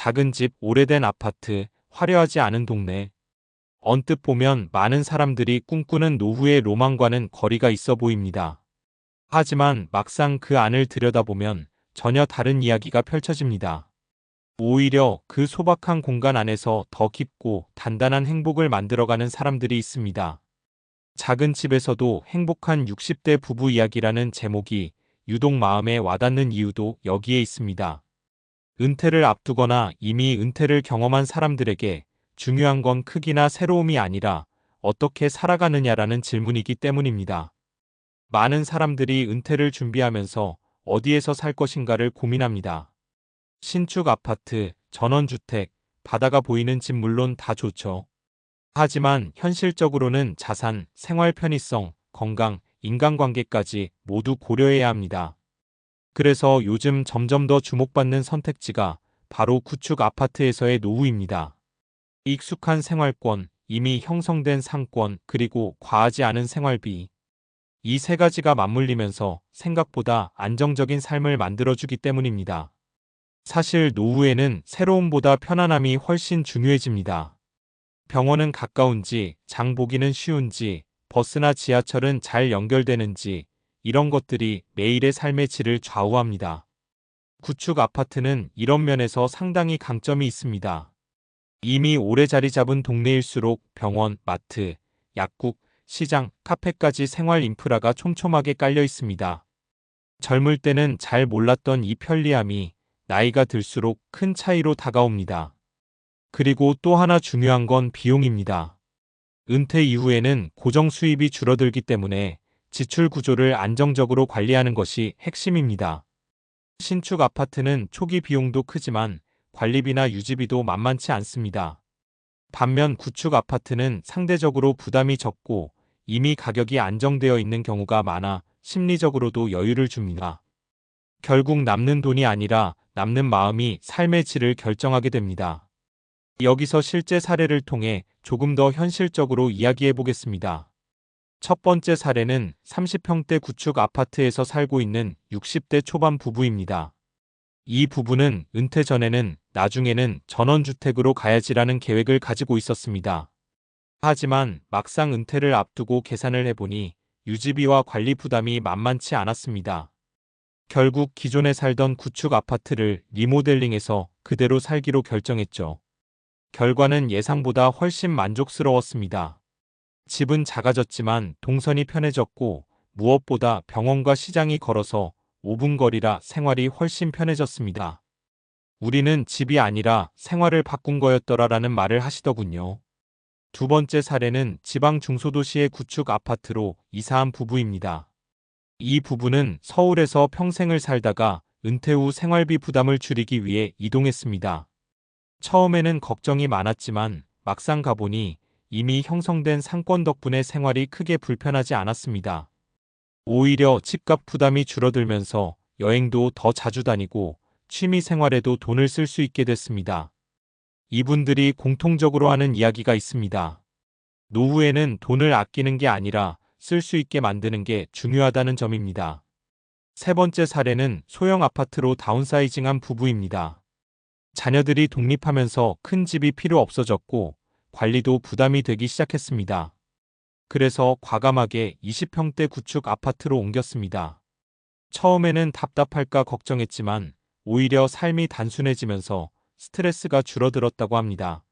작은 집, 오래된 아파트, 화려하지 않은 동네. 언뜻 보면 많은 사람들이 꿈꾸는 노후의 로망과는 거리가 있어 보입니다. 하지만 막상 그 안을 들여다보면 전혀 다른 이야기가 펼쳐집니다. 오히려 그 소박한 공간 안에서 더 깊고 단단한 행복을 만들어가는 사람들이 있습니다. 작은 집에서도 행복한 60대 부부 이야기라는 제목이 유독 마음에 와닿는 이유도 여기에 있습니다. 은퇴를 앞두거나 이미 은퇴를 경험한 사람들에게 중요한 건 크기나 새로움이 아니라 어떻게 살아가느냐라는 질문이기 때문입니다. 많은 사람들이 은퇴를 준비하면서 어디에서 살 것인가를 고민합니다. 신축 아파트, 전원주택, 바다가 보이는 집 물론 다 좋죠. 하지만 현실적으로는 자산, 생활 편의성, 건강, 인간관계까지 모두 고려해야 합니다. 그래서 요즘 점점 더 주목받는 선택지가 바로 구축 아파트에서의 노후입니다. 익숙한 생활권, 이미 형성된 상권, 그리고 과하지 않은 생활비. 이 세 가지가 맞물리면서 생각보다 안정적인 삶을 만들어주기 때문입니다. 사실 노후에는 새로움보다 편안함이 훨씬 중요해집니다. 병원은 가까운지, 장 보기는 쉬운지, 버스나 지하철은 잘 연결되는지, 이런 것들이 매일의 삶의 질을 좌우합니다. 구축 아파트는 이런 면에서 상당히 강점이 있습니다. 이미 오래 자리 잡은 동네일수록 병원, 마트, 약국, 시장, 카페까지 생활 인프라가 촘촘하게 깔려 있습니다. 젊을 때는 잘 몰랐던 이 편리함이 나이가 들수록 큰 차이로 다가옵니다. 그리고 또 하나 중요한 건 비용입니다. 은퇴 이후에는 고정 수입이 줄어들기 때문에 지출 구조를 안정적으로 관리하는 것이 핵심입니다. 신축 아파트는 초기 비용도 크지만 관리비나 유지비도 만만치 않습니다. 반면 구축 아파트는 상대적으로 부담이 적고 이미 가격이 안정되어 있는 경우가 많아 심리적으로도 여유를 줍니다. 결국 남는 돈이 아니라 남는 마음이 삶의 질을 결정하게 됩니다. 여기서 실제 사례를 통해 조금 더 현실적으로 이야기해 보겠습니다. 첫 번째 사례는 30평대 구축 아파트에서 살고 있는 60대 초반 부부입니다. 이 부부는 은퇴 전에는 나중에는 전원주택으로 가야지라는 계획을 가지고 있었습니다. 하지만 막상 은퇴를 앞두고 계산을 해보니 유지비와 관리 부담이 만만치 않았습니다. 결국 기존에 살던 구축 아파트를 리모델링해서 그대로 살기로 결정했죠. 결과는 예상보다 훨씬 만족스러웠습니다. 집은 작아졌지만 동선이 편해졌고 무엇보다 병원과 시장이 걸어서 5분 거리라 생활이 훨씬 편해졌습니다. 우리는 집이 아니라 생활을 바꾼 거였더라라는 말을 하시더군요. 두 번째 사례는 지방 중소도시의 구축 아파트로 이사한 부부입니다. 이 부부는 서울에서 평생을 살다가 은퇴 후 생활비 부담을 줄이기 위해 이동했습니다. 처음에는 걱정이 많았지만 막상 가보니 이미 형성된 상권 덕분에 생활이 크게 불편하지 않았습니다. 오히려 집값 부담이 줄어들면서 여행도 더 자주 다니고 취미 생활에도 돈을 쓸 수 있게 됐습니다. 이분들이 공통적으로 하는 이야기가 있습니다. 노후에는 돈을 아끼는 게 아니라 쓸 수 있게 만드는 게 중요하다는 점입니다. 세 번째 사례는 소형 아파트로 다운사이징한 부부입니다. 자녀들이 독립하면서 큰 집이 필요 없어졌고 관리도 부담이 되기 시작했습니다. 그래서 과감하게 20평대 구축 아파트로 옮겼습니다. 처음에는 답답할까 걱정했지만 오히려 삶이 단순해지면서 스트레스가 줄어들었다고 합니다.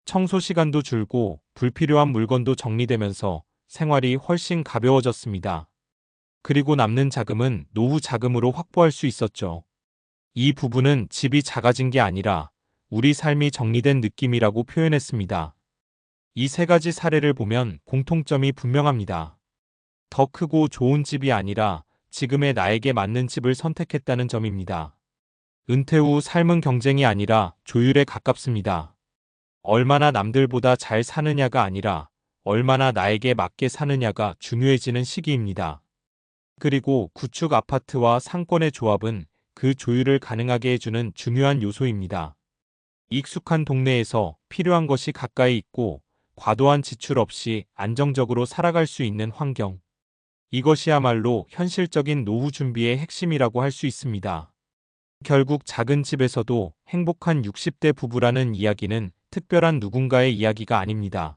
청소 시간도 줄고 불필요한 물건도 정리되면서 생활이 훨씬 가벼워졌습니다. 그리고 남는 자금은 노후 자금으로 확보할 수 있었죠. 이 부부는 집이 작아진 게 아니라 우리 삶이 정리된 느낌이라고 표현했습니다. 이 세 가지 사례를 보면 공통점이 분명합니다. 더 크고 좋은 집이 아니라 지금의 나에게 맞는 집을 선택했다는 점입니다. 은퇴 후 삶은 경쟁이 아니라 조율에 가깝습니다. 얼마나 남들보다 잘 사느냐가 아니라 얼마나 나에게 맞게 사느냐가 중요해지는 시기입니다. 그리고 구축 아파트와 상권의 조합은 그 조율을 가능하게 해주는 중요한 요소입니다. 익숙한 동네에서 필요한 것이 가까이 있고 과도한 지출 없이 안정적으로 살아갈 수 있는 환경. 이것이야말로 현실적인 노후 준비의 핵심이라고 할 수 있습니다. 결국 작은 집에서도 행복한 60대 부부라는 이야기는 특별한 누군가의 이야기가 아닙니다.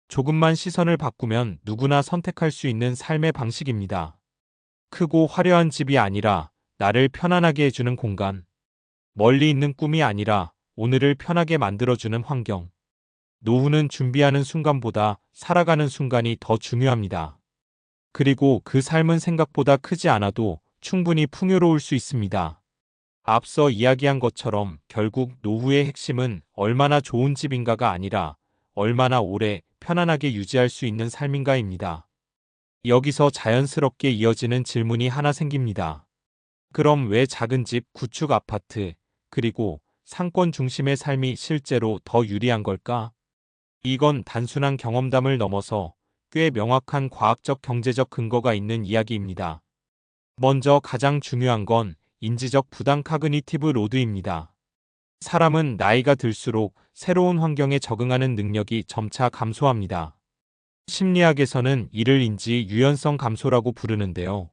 조금만 시선을 바꾸면 누구나 선택할 수 있는 삶의 방식입니다. 크고 화려한 집이 아니라 나를 편안하게 해주는 공간. 멀리 있는 꿈이 아니라 오늘을 편하게 만들어주는 환경. 노후는 준비하는 순간보다 살아가는 순간이 더 중요합니다. 그리고 그 삶은 생각보다 크지 않아도 충분히 풍요로울 수 있습니다. 앞서 이야기한 것처럼 결국 노후의 핵심은 얼마나 좋은 집인가가 아니라 얼마나 오래 편안하게 유지할 수 있는 삶인가입니다. 여기서 자연스럽게 이어지는 질문이 하나 생깁니다. 그럼 왜 작은 집, 구축 아파트, 그리고 상권 중심의 삶이 실제로 더 유리한 걸까? 이건 단순한 경험담을 넘어서 꽤 명확한 과학적 경제적 근거가 있는 이야기입니다. 먼저 가장 중요한 건 인지적 부담 카그니티브 로드입니다. 사람은 나이가 들수록 새로운 환경에 적응하는 능력이 점차 감소합니다. 심리학에서는 이를 인지 유연성 감소라고 부르는데요.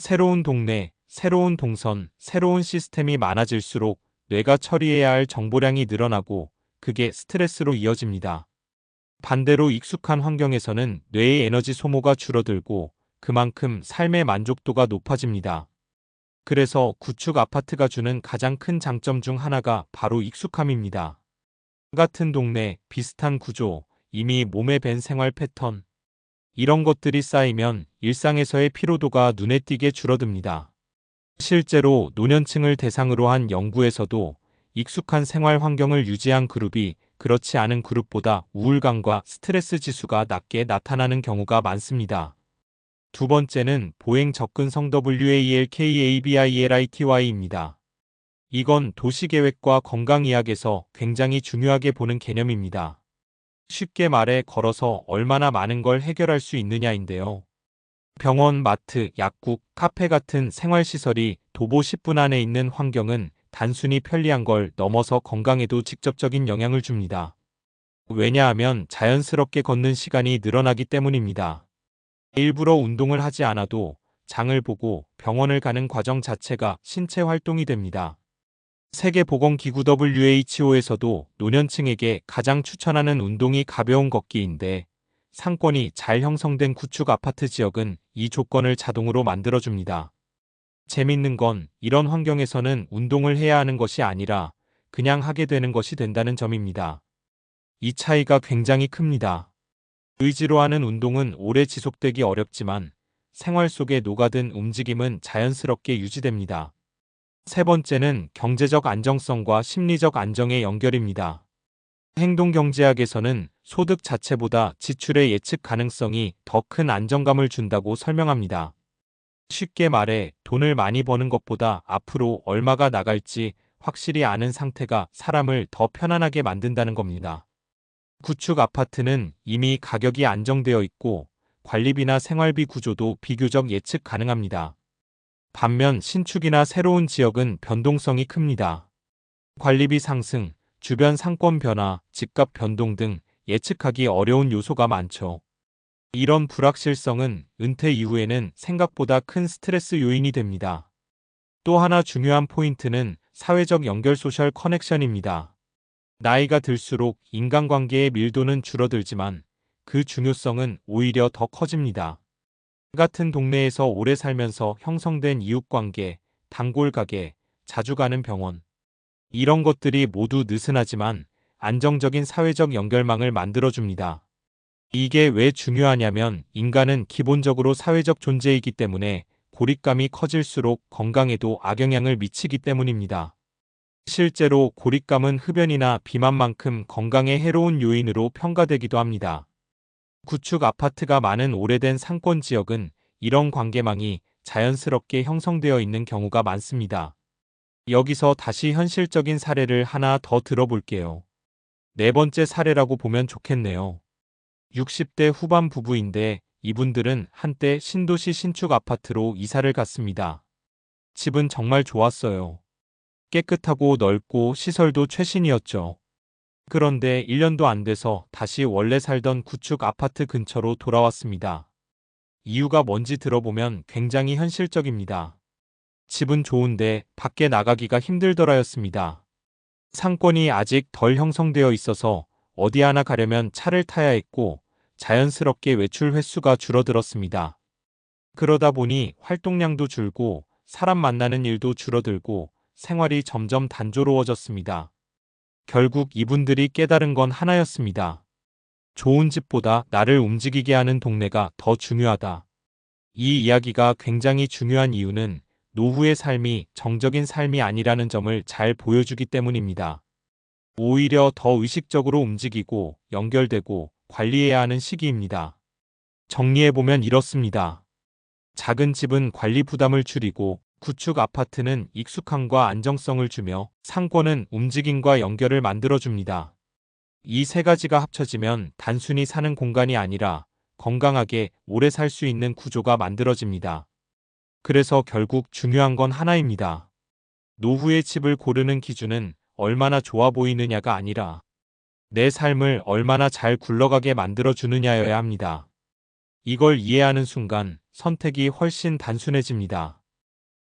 새로운 동네, 새로운 동선, 새로운 시스템이 많아질수록 뇌가 처리해야 할 정보량이 늘어나고 그게 스트레스로 이어집니다. 반대로 익숙한 환경에서는 뇌의 에너지 소모가 줄어들고 그만큼 삶의 만족도가 높아집니다. 그래서 구축 아파트가 주는 가장 큰 장점 중 하나가 바로 익숙함입니다. 같은 동네, 비슷한 구조, 이미 몸에 밴 생활 패턴. 이런 것들이 쌓이면 일상에서의 피로도가 눈에 띄게 줄어듭니다. 실제로 노년층을 대상으로 한 연구에서도 익숙한 생활 환경을 유지한 그룹이 그렇지 않은 그룹보다 우울감과 스트레스 지수가 낮게 나타나는 경우가 많습니다. 두 번째는 보행 접근성 WALKABILITY입니다. 이건 도시계획과 건강의학에서 굉장히 중요하게 보는 개념입니다. 쉽게 말해 걸어서 얼마나 많은 걸 해결할 수 있느냐인데요. 병원, 마트, 약국, 카페 같은 생활시설이 도보 10분 안에 있는 환경은 단순히 편리한 걸 넘어서 건강에도 직접적인 영향을 줍니다. 왜냐하면 자연스럽게 걷는 시간이 늘어나기 때문입니다. 일부러 운동을 하지 않아도 장을 보고 병원을 가는 과정 자체가 신체 활동이 됩니다. 세계보건기구 WHO에서도 노년층에게 가장 추천하는 운동이 가벼운 걷기인데 상권이 잘 형성된 구축 아파트 지역은 이 조건을 자동으로 만들어줍니다. 재밌는 건 이런 환경에서는 운동을 해야 하는 것이 아니라 그냥 하게 되는 것이 된다는 점입니다. 이 차이가 굉장히 큽니다. 의지로 하는 운동은 오래 지속되기 어렵지만 생활 속에 녹아든 움직임은 자연스럽게 유지됩니다. 세 번째는 경제적 안정성과 심리적 안정의 연결입니다. 행동경제학에서는 소득 자체보다 지출의 예측 가능성이 더 큰 안정감을 준다고 설명합니다. 쉽게 말해 돈을 많이 버는 것보다 앞으로 얼마가 나갈지 확실히 아는 상태가 사람을 더 편안하게 만든다는 겁니다. 구축 아파트는 이미 가격이 안정되어 있고 관리비나 생활비 구조도 비교적 예측 가능합니다. 반면 신축이나 새로운 지역은 변동성이 큽니다. 관리비 상승, 주변 상권 변화, 집값 변동 등 예측하기 어려운 요소가 많죠. 이런 불확실성은 은퇴 이후에는 생각보다 큰 스트레스 요인이 됩니다. 또 하나 중요한 포인트는 사회적 연결 소셜 커넥션입니다. 나이가 들수록 인간관계의 밀도는 줄어들지만 그 중요성은 오히려 더 커집니다. 같은 동네에서 오래 살면서 형성된 이웃관계, 단골 가게, 자주 가는 병원. 이런 것들이 모두 느슨하지만 안정적인 사회적 연결망을 만들어줍니다. 이게 왜 중요하냐면 인간은 기본적으로 사회적 존재이기 때문에 고립감이 커질수록 건강에도 악영향을 미치기 때문입니다. 실제로 고립감은 흡연이나 비만만큼 건강에 해로운 요인으로 평가되기도 합니다. 구축 아파트가 많은 오래된 상권 지역은 이런 관계망이 자연스럽게 형성되어 있는 경우가 많습니다. 여기서 다시 현실적인 사례를 하나 더 들어볼게요. 네 번째 사례라고 보면 좋겠네요. 60대 후반 부부인데 이분들은 한때 신도시 신축 아파트로 이사를 갔습니다. 집은 정말 좋았어요. 깨끗하고 넓고 시설도 최신이었죠. 그런데 1년도 안 돼서 다시 원래 살던 구축 아파트 근처로 돌아왔습니다. 이유가 뭔지 들어보면 굉장히 현실적입니다. 집은 좋은데 밖에 나가기가 힘들더라였습니다. 상권이 아직 덜 형성되어 있어서 어디 하나 가려면 차를 타야 했고 자연스럽게 외출 횟수가 줄어들었습니다. 그러다 보니 활동량도 줄고 사람 만나는 일도 줄어들고 생활이 점점 단조로워졌습니다. 결국 이분들이 깨달은 건 하나였습니다. 좋은 집보다 나를 움직이게 하는 동네가 더 중요하다. 이 이야기가 굉장히 중요한 이유는 노후의 삶이 정적인 삶이 아니라는 점을 잘 보여주기 때문입니다. 오히려 더 의식적으로 움직이고 연결되고 관리해야 하는 시기입니다. 정리해보면 이렇습니다. 작은 집은 관리 부담을 줄이고 구축 아파트는 익숙함과 안정성을 주며 상권은 움직임과 연결을 만들어줍니다. 이 세 가지가 합쳐지면 단순히 사는 공간이 아니라 건강하게 오래 살 수 있는 구조가 만들어집니다. 그래서 결국 중요한 건 하나입니다. 노후의 집을 고르는 기준은 얼마나 좋아 보이느냐가 아니라 내 삶을 얼마나 잘 굴러가게 만들어주느냐여야 합니다. 이걸 이해하는 순간 선택이 훨씬 단순해집니다.